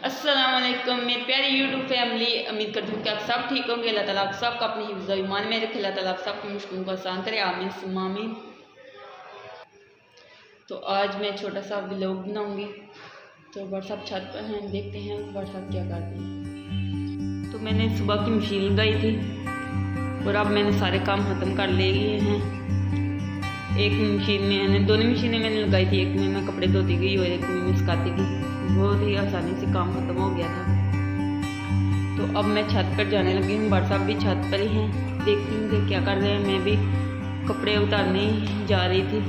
अस्सलाम वालेकुम मेरी प्यारी यूट्यूब फैमिली। उम्मीद करती हूँ कि आप सब ठीक होंगे। अल्लाह ताला आप सबका अपनी हिफ्ज़ ईमान में रखे। अल्लाह ताला आप सबकी मुश्किलों को आसान करे। आमीन सुम्मा आमीन। तो आज मैं छोटा सा व्लॉग बनाऊँगी। तो व्हाट्सअप छत पर हैं, देखते हैं व्हाट्सअप क्या करते हैं। तो मैंने सुबह की मशीन लगाई थी और अब मैंने सारे काम ख़त्म कर ले लिए हैं। एक मशीन में मैंने दोनों मशीनें मैंने लगाई थी, एक में मैं कपड़े धोती गई और एक में मैं सुखाती गई। बहुत ही आसानी से काम ख़त्म हो गया था। तो अब मैं छत पर जाने लगी हूँ। व्हाट्सअप भी छत पर ही हैं, देखती हूँ कि क्या कर रहे हैं। मैं भी कपड़े उतारने जा रही थी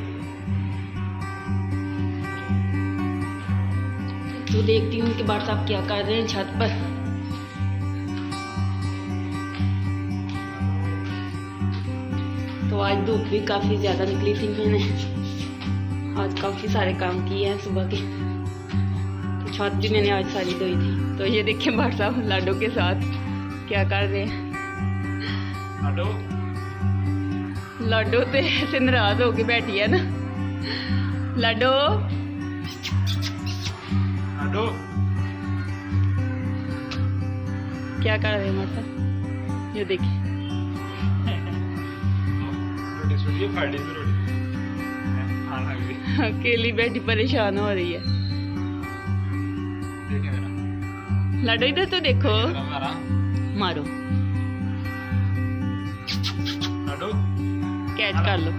तो देखती हूँ कि व्हाट्सअप क्या कर रहे हैं छत पर। तो आज धूप भी काफ़ी ज़्यादा निकली थी। मैंने आज काफ़ी सारे काम किए हैं सुबह के। तो छत भी मैंने आज सारी धोई थी। तो ये देखिए व्हाट्सअप लाडो के साथ क्या कर रहे हैं। लाडो तो ऐसे नाराज होके बैठी है ना। लाडो क्या कर रहे हैं मतलब, ये देखिए अकेली बैठी परेशान हो रही है। लाडो इधर तो देखो, मारो कैच कर लो।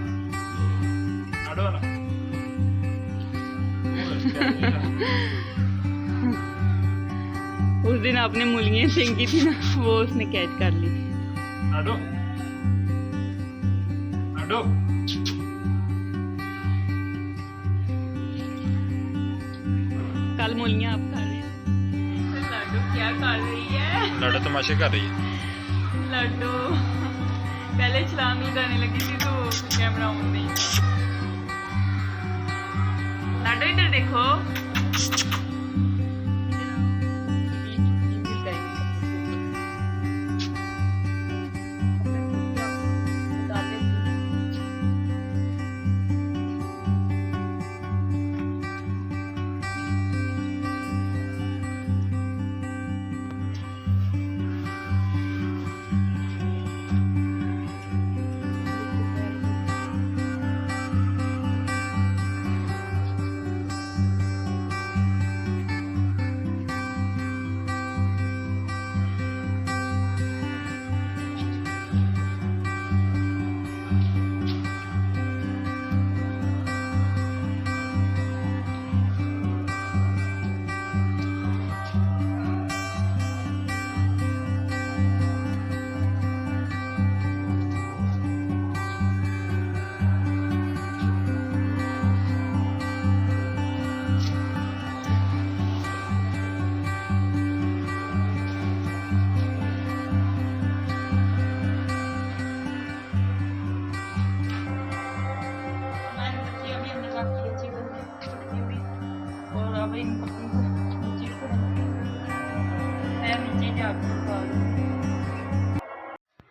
उस दिन आपने मूलियाँ फेंकी थी ना, वो उसने कैच कर ली थी। कल मूलियाँ आप खा रहे हैं। लाडो क्या कर रही है? लाडो तमाशे कर रही है। लाडो पहले छलांग लगाने लगी थी तो कैमरा ऑन नहीं था। लाडो इधर देखो।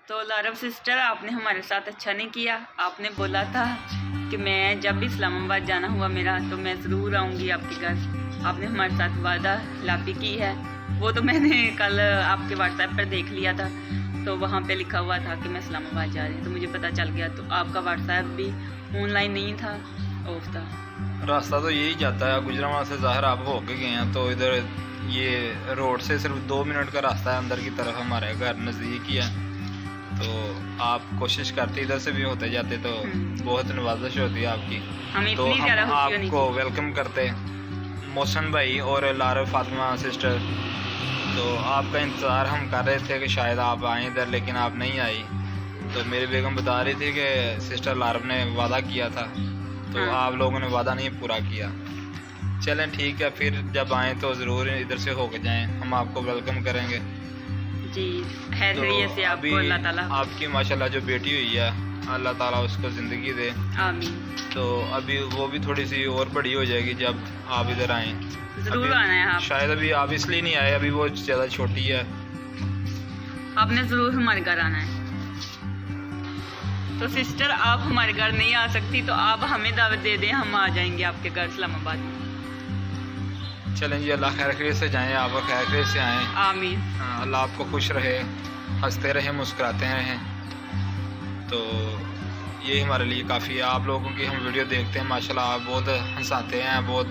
तो लारव सिस्टर, आपने हमारे साथ अच्छा नहीं किया। आपने बोला था कि मैं जब भी इस्लामाबाद जाना हुआ मेरा तो मैं ज़रूर आऊँगी आपके घर। आपने हमारे साथ वादा खिलाफी की है। वो तो मैंने कल आपके व्हाट्सएप पर देख लिया था, तो वहाँ पे लिखा हुआ था कि मैं इस्लामाबाद जा रही हूँ, तो मुझे पता चल गया। तो आपका व्हाट्सएप भी ऑनलाइन नहीं था, ऑफ था। रास्ता तो यही जाता है गुजरावाला से। ज़ाहिर आप हो के गए हैं तो इधर ये रोड से सिर्फ 2 मिनट का रास्ता है अंदर की तरफ। हमारे घर नज़दीक ही है, तो आप कोशिश करते इधर से भी होते जाते तो बहुत नवाजिश होती है आपकी। तो हम आपको वेलकम करते मोहसन भाई और लारव फातिमा सिस्टर। तो आपका इंतज़ार हम कर रहे थे कि शायद आप आएँ इधर, लेकिन आप नहीं आई। तो मेरी बेगम बता रही थी कि सिस्टर लारव ने वादा किया था, तो आप लोगों ने वादा नहीं पूरा किया। चलें ठीक है, फिर जब आएँ तो ज़रूर इधर से होकर जाएँ, हम आपको वेलकम करेंगे जी। तो से आपको अल्लाह ताला आपकी माशाल्लाह जो बेटी हुई है, अल्लाह ताला उसको ज़िंदगी दे। आमीन। तो अभी वो भी थोड़ी सी और बड़ी हो जाएगी जब आप इधर आएँ। ज़रूर आना है आप। शायद अभी आप इसलिए नहीं आए, अभी वो ज़्यादा छोटी है। आपने ज़रूर हमारे घर आना है। तो सिस्टर आप हमारे घर नहीं आ सकती तो आप हमें दावत दे दें, हम आ जाएंगे आपके घर इस्लामाबाद में। चलें जी, अल्लाह खैर खैरियत से जाएं, आप खैर खैरियत से आएँ। आमीन। हाँ, अल्लाह आपको खुश रहे, हंसते रहें, मुस्कुराते रहें। तो ये हमारे लिए काफ़ी है। आप लोगों की हम वीडियो देखते हैं, माशाल्लाह आप बहुत हंसाते हैं, बहुत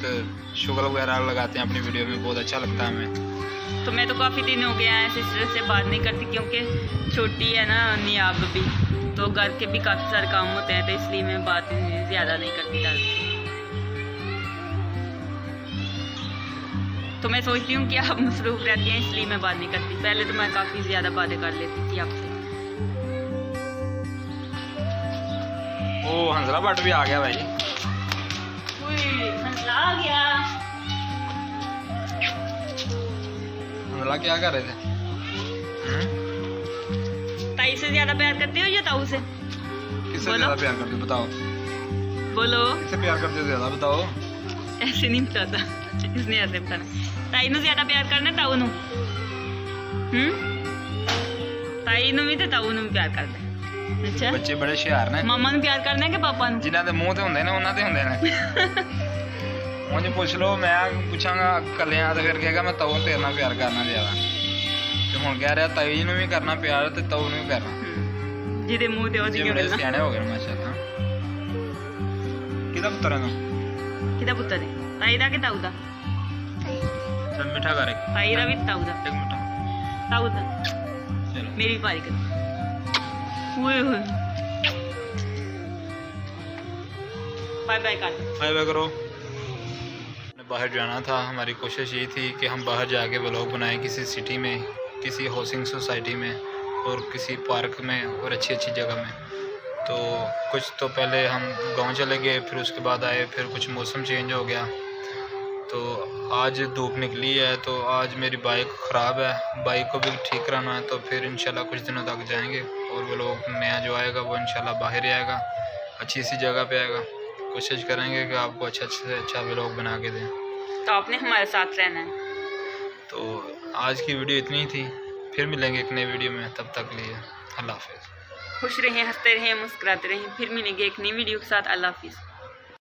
शुगर वगैरह लगाते हैं अपनी वीडियो में, बहुत अच्छा लगता है हमें। तो मैं तो काफ़ी दिन हो गया है सिस्टर से बात नहीं करती, क्योंकि छोटी है ना नियाब भी, तो घर के भी काफ़ी सारे काम होते हैं, तो इसलिए मैं बात ज़्यादा नहीं करती डालती। तो मैं सोचती हूँ कि आप मसरूफ़ रहती हैं, इसलिए मैं बात नहीं करती। पहले तो मैं काफ़ी ज़्यादा बातें कर लेती थी आपसे। ओ हंसला भट्ट भी आ गया भाई। हंसला आ गया। हंसला क्या कर रहे थे? ताई से ज़्यादा प्यार करते हो या ताऊ से? किससे ज़्यादा प्यार करते हो बताओ? बोलो। किससे प्यार करते हो ज़्यादा बताओ? ऐसे नहीं बताता, इसने ऐसे बताना। ताई नू ज़्यादा प्यार करना ताऊ नू? ताई नू भी ते ताऊ नू भी प्यार करना। अच्छा, बच्चे बड़े हुशियार ने। मामा नू प्यार करना कि पापा नू? जिन्हां दे मुंह ते हुंदे ने उन्हां ते हुंदे ने। मुझे पूछ लो, मैं पूछांगा कलियां तो फिर कहेगा मैं ताऊ तेरे नाल प्यार करना ज़्यादा। ते हुण कह रहा ताई जी नू भी करना प्यार ते ताऊ नू भी करना। जिहदे मुंह ते ओदी बड़े सियाणे हो गए माशाअल्लाह। किहदा पुत्तर है तू? किहदा पुत्तर है? ताई दा कि ताऊ दा? चल मिठा कर एक। ताई दा भी ताऊ दा? एक मिठा। ताऊ दा। चलो मेरी पारी कर। ओए होए, बाय बाय कर। बाय बाय करो। बाहर जाना था, हमारी कोशिश ये थी कि हम बाहर जाके व्लॉग बनाएं किसी सिटी में, किसी हाउसिंग सोसाइटी में और किसी पार्क में और अच्छी अच्छी जगह में। तो कुछ तो पहले हम गांव चले गए, फिर उसके बाद आए, फिर कुछ मौसम चेंज हो गया। तो आज धूप निकली है, तो आज मेरी बाइक ख़राब है, बाइक को भी ठीक कराना है। तो फिर इंशाल्लाह कुछ दिनों तक जाएंगे और व्लॉग नया जो आएगा वो इंशाल्लाह बाहर ही आएगा, अच्छी सी जगह पे आएगा। कोशिश करेंगे कि आपको अच्छा से अच्छा व्लॉग बना के दें। तो आपने हमारे साथ रहना है। तो आज की वीडियो इतनी ही थी, फिर मिलेंगे एक नई वीडियो में, तब तक लिए अल्लाह हाफिज़। खुश रहें, हंसते रहें, मुस्कुराते रहें। फिर मिलेंगे एक नई वीडियो के साथ। अल्लाह हाफिज़।